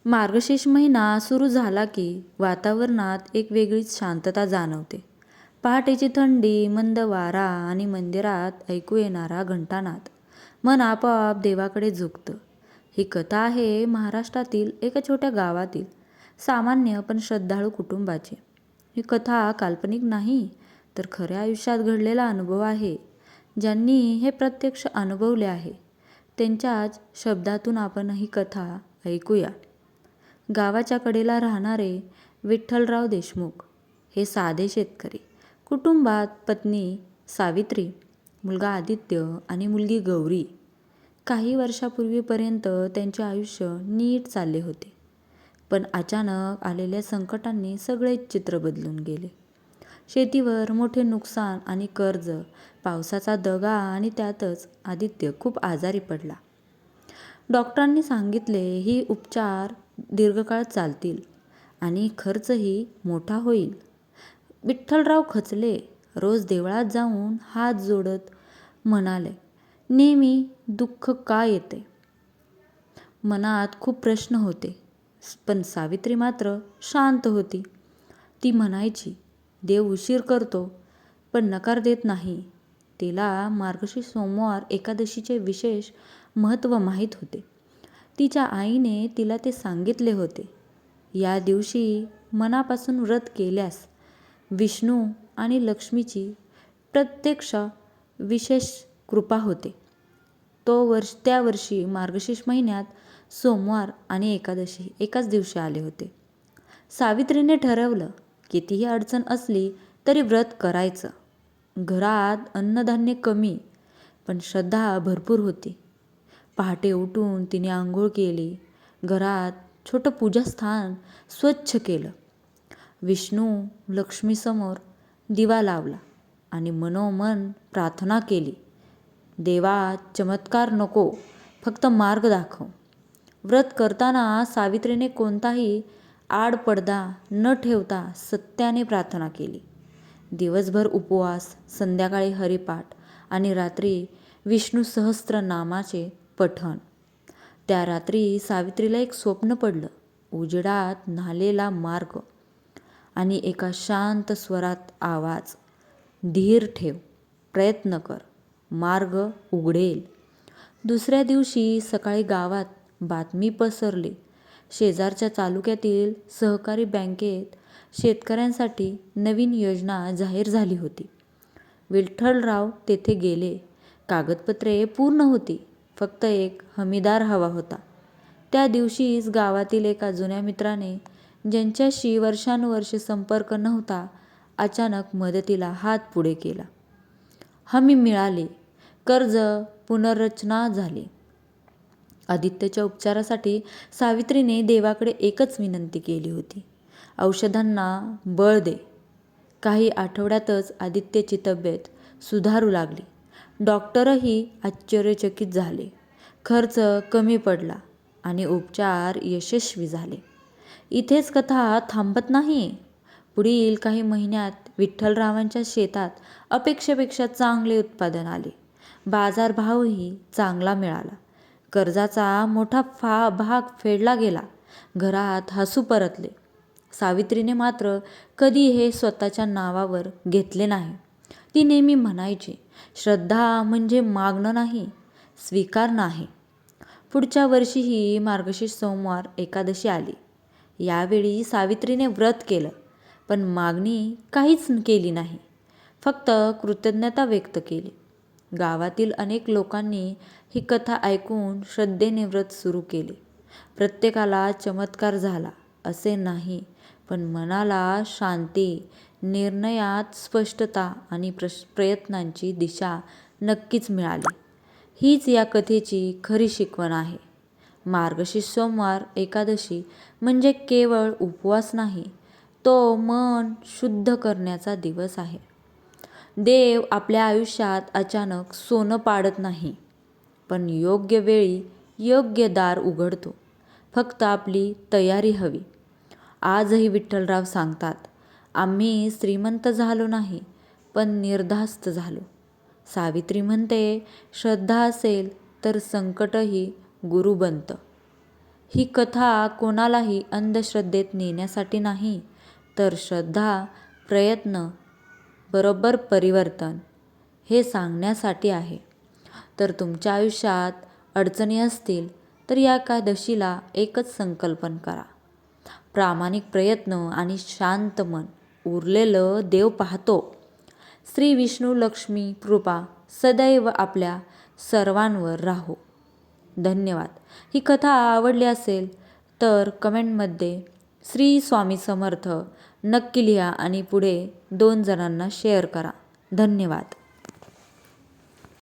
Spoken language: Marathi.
मार्गशीर्ष महिना सुरू झाला की वातावरणात एक वेगळीच शांतता जाणवते. पहाटेची थंडी, मंद वारा आणि मंदिरात ऐकू येणारा घंटानाद मन आपोआप देवाकडे झुकतं. ही कथा आहे महाराष्ट्रातील एका छोट्या गावातील सामान्य पण श्रद्धाळू कुटुंबाची. ही कथा काल्पनिक नाही, तर खऱ्या आयुष्यात घडलेला अनुभव आहे. ज्यांनी हे प्रत्यक्ष अनुभवले आहे त्यांच्याच शब्दातून आपण ही कथा ऐकूया. गावाच्या कडेला राहणारे विठ्ठलराव देशमुख हे साधे शेतकरी. कुटुंबात पत्नी सावित्री, मुलगा आदित्य आणि मुलगी गौरी. काही वर्षापूर्वीपर्यंत त्यांचे आयुष्य नीट चालले होते. पण अचानक आलेल्या संकटांनी सगळेच चित्र बदलून गेले. शेतीवर मोठे नुकसान आणि कर्ज, पावसाचा दगा आणि त्यातच आदित्य खूप आजारी पडला. डॉक्टरांनी सांगितले ही उपचार दीर्घकाळ चालतील आणि खर्चही मोठा होईल. विठ्ठलराव खचले. रोज देवळात जाऊन हात जोडत म्हणाले, नेहमी दुःख का येते? मनात खूप प्रश्न होते. पण सावित्री मात्र शांत होती. ती म्हणायची, देव उशीर करतो पण नकार देत नाही. तिला मार्गशीर्ष सोमवार एकादशीचे विशेष महत्त्व माहीत होते. तिच्या आईने तिला ते सांगितले होते. या दिवशी मनापासून व्रत केल्यास विष्णू आणि लक्ष्मीची प्रत्यक्ष विशेष कृपा होते. त्या वर्षी मार्गशीर्ष महिन्यात सोमवार आणि एकादशी एकाच दिवशी आले होते. सावित्रीने ठरवलं, कितीही अडचण असली तरी व्रत करायचं. घरात अन्नधान्य कमी पण श्रद्धा भरपूर होती. पहाटे उठून तिने आंघोळ केली. घरात छोटं पूजास्थान स्वच्छ केलं. विष्णू लक्ष्मीसमोर दिवा लावला आणि मनोमन प्रार्थना केली, देवा चमत्कार नको, फक्त मार्ग दाखव. व्रत करताना सावित्रीने कोणताही आडपडदा न ठेवता सत्याने प्रार्थना केली. दिवसभर उपवास, संध्याकाळी हरिपाठ आणि रात्री विष्णू सहस्त्रनामाचे पठण. त्या रात्री सावित्रीला एक स्वप्न पडलं. उजेडात न्हालेला मार्ग आणि एका शांत स्वरात आवाज, धीर ठेव, प्रयत्न कर, मार्ग उघडेल. दुसऱ्या दिवशी सकाळी गावात बातमी पसरली. शेजारच्या तालुक्यातील सहकारी बँकेत शेतकऱ्यांसाठी नवीन योजना जाहीर झाली होती. विठ्ठलराव तेथे गेले. कागदपत्रे पूर्ण होती. फक्त एक हमीदार हवा होता. त्या दिवशीच गावातील एका जुन्या मित्राने, ज्यांच्याशी वर्षानुवर्षे संपर्क नव्हता, अचानक मदतीला हात पुढे केला. हमी मिळाली. कर्ज पुनर्रचना झाली. आदित्यच्या उपचारासाठी सावित्रीने देवाकडे एकच विनंती केली होती, औषधांना बळ दे. काही आठवड्यातच आदित्यची तब्येत सुधारू लागली. डॉक्टरही आश्चर्यचकित झाले. खर्च कमी पडला आणि उपचार यशस्वी झाले. इथेच कथा थांबत नाही. पुढील काही महिन्यात विठ्ठलरावांच्या शेतात अपेक्षेपेक्षा चांगले उत्पादन आले. बाजारभावही चांगला मिळाला. कर्जाचा मोठा भाग फेडला गेला. घरात हसू परतले. सावित्रीने मात्र कधी हे स्वतःच्या नावावर घेतले नाही. ती नेहमी म्हणायची, श्रद्धा म्हणजे मागणं नाही, स्वीकारणं आहे. पुढच्या वर्षीही मार्गशीर्ष सोमवार एकादशी आली. यावेळी सावित्रीने व्रत केलं, पण मागणी काहीच केली नाही. फक्त कृतज्ञता व्यक्त केली. गावातील अनेक लोकांनी ही कथा ऐकून श्रद्धेने व्रत सुरू केले. प्रत्येकाला चमत्कार झाला असे नाही, पण मनाला शांती, निर्णयात स्पष्टता आणि प्रयत्नांची दिशा नक्कीच मिळाली. हीच या कथेची खरी शिकवण आहे. मार्गशीर्ष सोमवार एकादशी म्हणजे केवळ उपवास नाही, तो मन शुद्ध करण्याचा दिवस आहे. देव आपल्या आयुष्यात अचानक सोनं पाडत नाही, पण योग्य वेळी योग्य दार उघडतो. फक्त आपली तयारी हवी. आजही विठ्ठलराव सांगतात, आम्ही श्रीमंत झालो नाही, पण निर्धास्त झालो. सावित्री म्हणते, श्रद्धा असेल तर संकटही गुरु बनतं. ही कथा कोणालाही अंधश्रद्धेत नेण्यासाठी नाही, तर श्रद्धा, प्रयत्न बरोबर परिवर्तन हे सांगण्यासाठी आहे. तर तुमच्या आयुष्यात अडचणी असतील तर या एकादशीला एकच संकल्पन करा. प्रामाणिक प्रयत्न आणि शांत मन, उरलेलं देव पाहतो. श्री विष्णू लक्ष्मी कृपा सदैव आपल्या सर्वांवर राहो. धन्यवाद. ही कथा आवडली असेल तर कमेंटमध्ये श्री स्वामी समर्थ नक्की लिहा आणि पुढे 2 जणांना शेअर करा. धन्यवाद.